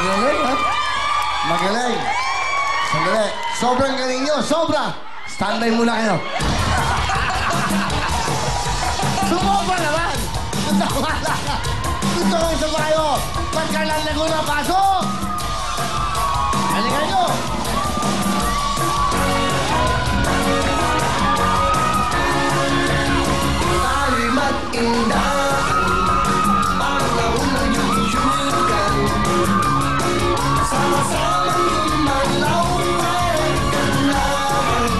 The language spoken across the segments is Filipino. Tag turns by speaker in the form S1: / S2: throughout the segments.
S1: Magaling, ha? Magaling. Sandali. Sobrang galing nyo. Sobra. Standby muna kayo. Sumobra naman. Gusto ko isa pa kayo. Pagkalang Laguna, pasok! Halika nyo.
S2: Alimat indah panahon ng yuyugan sama-samang gumalaw para ganahan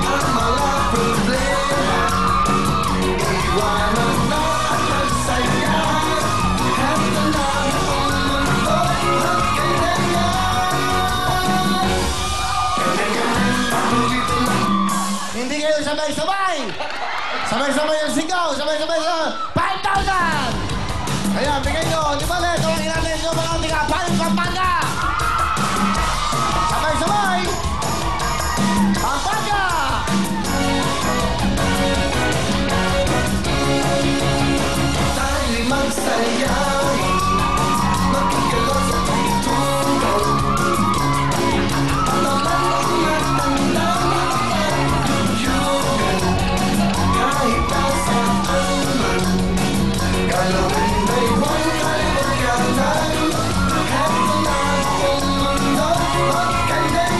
S2: ang mga problema iwanan na at magsaya heto na ang mundo magkailangan
S1: Hindi kayo sabay-sabay. Sabay-sabay yung sigaw. Sabay-sabay sa 5,000! Ayan, bigay nyo. Di ba, Le? Tawagin natin yung mga tiga. Paano Pampanga? Sabay-sabay! Pampanga!
S2: Tayo'y magsayaw magkikalaw sa pagtulog panaman ang matandang pagkuyugan kahit nasaan man galawin may huwag kalibaganan heto na ang mundo magkailangan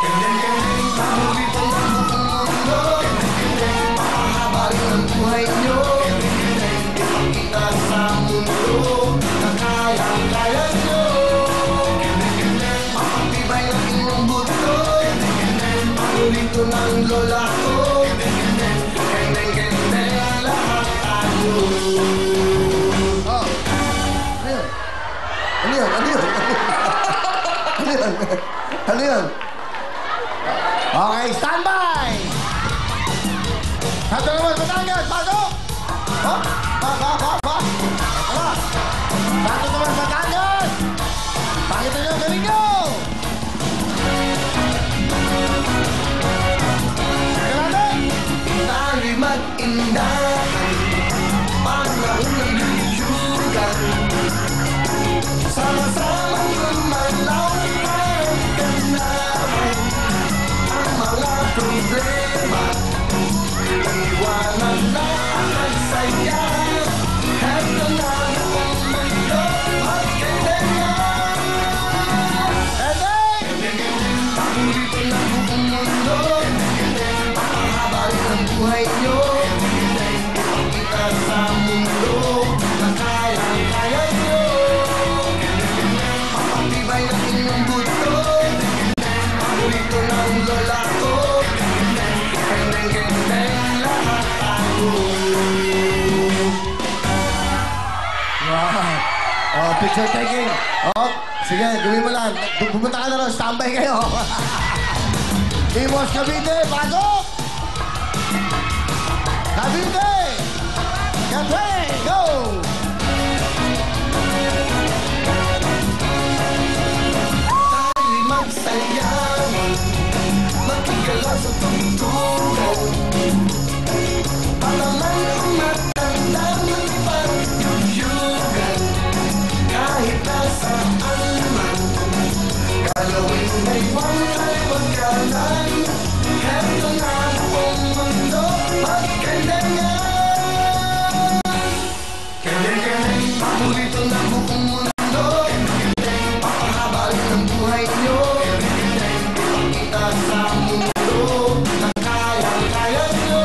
S2: kailan-kailan mahuli po ang buong mundo kailan-kailan mahahabagin ang buhay nyo kailan-kailan ipakita sa mundo na kayang-kaya nyo kailan-kailan mapatibay ang inyong buto kailan-kailan paborito ng lola ko kailan-kailan lahat tayo
S1: Oh. Ano yun? Ano yun? Ano yun? Ano yun? Okay, standby! Sato naman, Batangas! Pasok! Oh, pa. Ano? Sato naman, Batangas! Pakita nyo, galing nyo! Teka natin!
S2: Tayo'y mag-indahan panahon ng liyugan sama-samang gumalaw parang ganahan ang mga problema iwanan na ang nagsaya heto na ang mundo magkailangan paborito ng buong mundo mahahabal ang buhay nyo ipakita sa mundo na kayang-kaya nyo mapatibay ang inyong buto paborito ng lola ko kailan-kailan lahat tayo
S1: Wow! Oh, picture taking. Oh, sige, gawin mo lang. Pumunta ka na rin, standby kayo. Imos Cavite, pasok! Cavite! Get ready, go!
S2: Tayo'y magsayawan magkikalaw sa tungtungan panaman ang matandang pagkuyugan kahit nasaan man galawin may huwag kalibaganan heto na ang mundo magkailangan kailan-kailan paborito ng buong mundo kailan-kailan papahabal ng buhay nyo kailan-kailan ipakita sa mundo na kayang-kaya nyo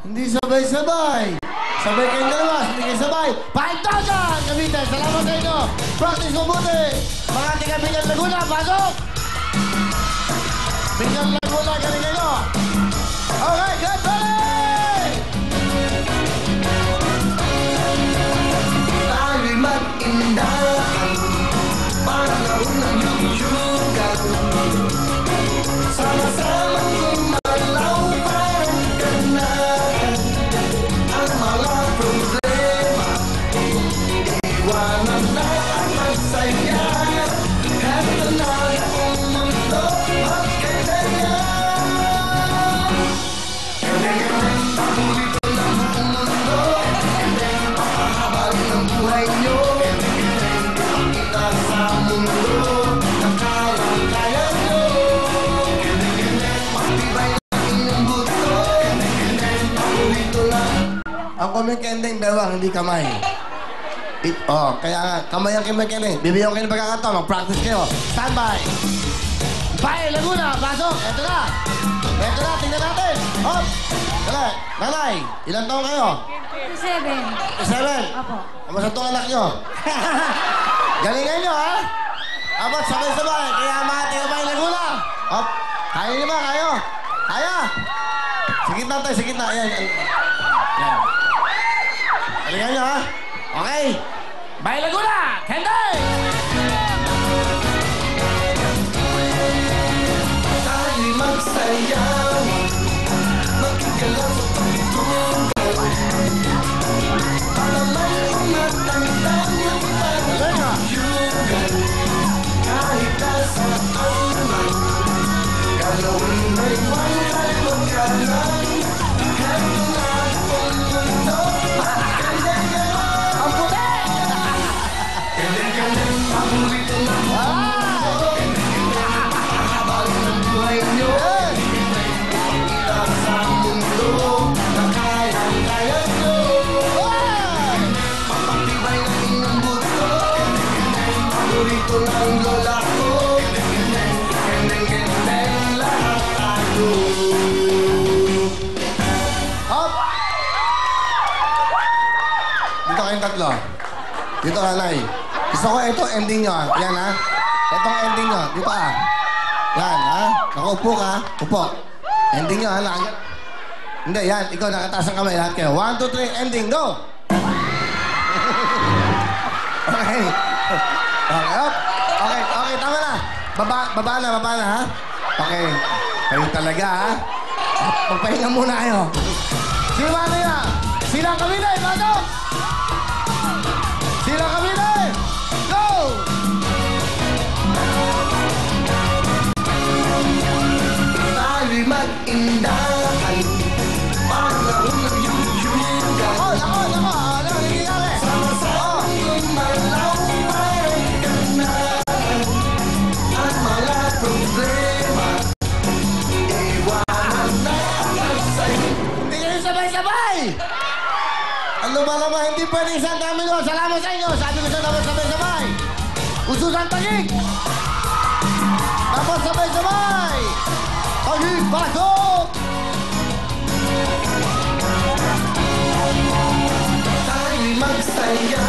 S1: Hindi sabay-sabay. Sabay kayong dalawa, hindi kayo sabay. 5,000! Cavite, salamat sa inyo. Practice mabuti. Mga tiga Binyan Laguna, pasok! Binyan Laguna, galing kayo. Okay, get ready!
S2: Tayo'y mag-indahan panahon ng liyugan sama-samang gumalaw parang ganahan ang mga problema iwanan na at magsaya heto na ang mundo magkailangan
S1: kung may kending, bewang, hindi kamay. Kaya nga, kamay ang kending. Bibigyan ko kayo ng pagkakataon, mag-practice kayo. Stand by. Bae, Laguna, pasok. Eto na, tingnan natin. Hop. Dali, nanay, ilang taon kayo?
S3: 7.
S1: 7?
S3: Opo.
S1: Kamusta itong anak nyo? Galingan nyo, ha? Abot, sabay-sabay. Kaya mga tingabay Laguna. Hop. Kaya nyo ba? Kayo? Kaya? Sigit na tayo, sigit na. Ayan. Ayan. Galingan nyo, ha? Okay. Bay Laguna! Kenday!
S2: Tayo'y magsayaw, magigalaw sa pagtungkol. Para may umatandang yung pag-ayugan. Kahit nasaan man, galawin may walay magkalan. Kahit na ang mundo,
S1: Ang puti!
S2: galing-galing, paborito na mundo. Habang ng buhay nyo, ipakita sa mundo na kayang-kaya nyo. Mapagtibay ng inyong buto, paborito ng lola ko. Kendeng-kendeng lahat tayo.
S1: Hop! Dito kayong tatlo. Dito, nanay. Gusto ko ito, ending nyo, ha? Yan, ha? Itong ending nyo. Dito, ha? Yan, ha? Nakaupo ka. Upo. Ending nyo, ha? Hindi, yan. Ikaw, nakataas ang kamay. Lahat kayo. 1, 2, 3, ending. Go! Okay. Okay, up. Okay, tama na. Baba na, ha? Okay. Kayo talaga, ha? Magpahinga muna kayo. Sino ba na? Silang Cavite, pasok! Silang Cavite! Go!
S2: Tayo'y mag-indahan, panahon ng yuyugan.
S1: Nako, ano nangyayari?
S2: Sama-samang lumalaway ka na. Ang mga problema, iwanan natin sa'yo.
S1: Hindi kayo sabay-sabay! Ano ba naman, hindi pwede isang kami doon. Salamat sa inyo. Sabi ko sa dapat sabay-sabay. Ususan tagig! Tapos sabay-sabay! Tagig, pasok!
S2: Tayo'y magsaya,